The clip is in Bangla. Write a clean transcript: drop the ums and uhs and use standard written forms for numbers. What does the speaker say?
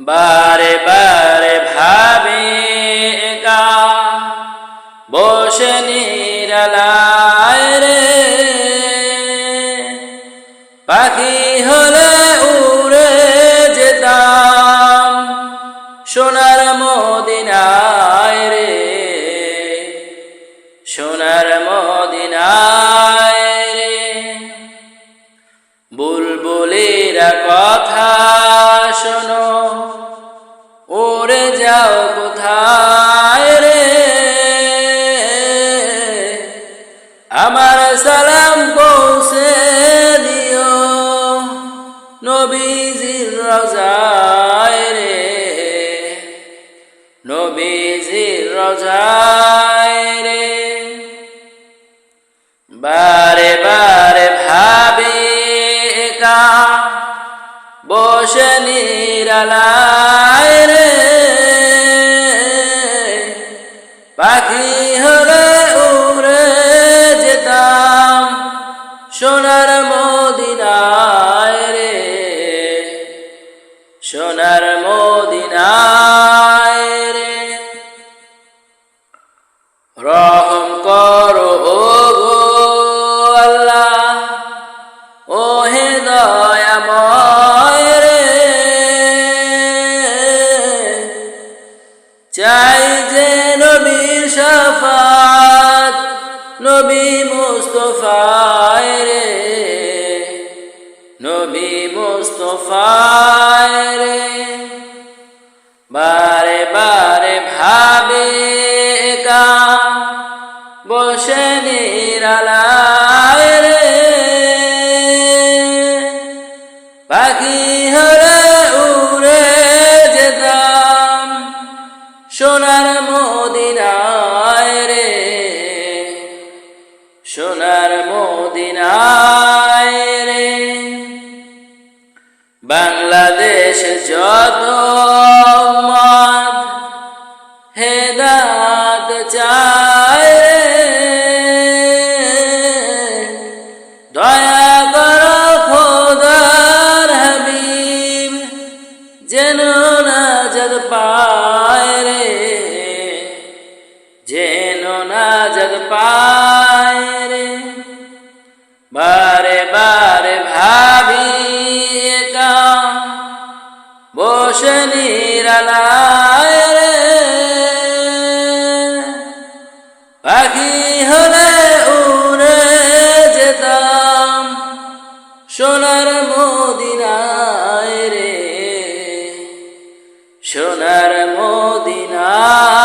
বারে বারে ভাবি একা বসে নিরালায় রে, পাখি হলে উড়ে যেতাম সোনার মদিনায় রে, সোনার মদিনায় রে। বুলবুলিরা কথা শোনো, উড়ে যাও কোথায় রে, আমার সালাম পৌঁছে দিও নবীজির রওজায় রে, নবীজির রওজায় রে। বারে বারে ভাবি একা বসে নিরালায় রে, পাখি হলে উড়ে যেতাম সোনার মদিনায় রে, সোনার মদিনায় রে। রহম করো ওগো আল্লাহ, ও হে দয়াময় রে, চাই যে নবীর শাফাত নবী মুস্তাফায় রে, নবী মুস্তাফায় রে। বারে বারে ভাবি একা বসে নিরালায় রে, পাখি হলে উড়ে যেতাম সোনার মদিনায় রে, সোনার মদিনায় রে। বাংলাদেশ যত উম্মত হেদায়েত চায় রে, দয়া করো খোদার হাবিব যেন নাজাত পায় রে, যেন নাজাত পায় রে। বারে বারে ভাবি একা বসে নিরালায় রে, পাখি হলে উড়ে যেতাম সোনার মদিনায় রে, সোনার মদিনায়।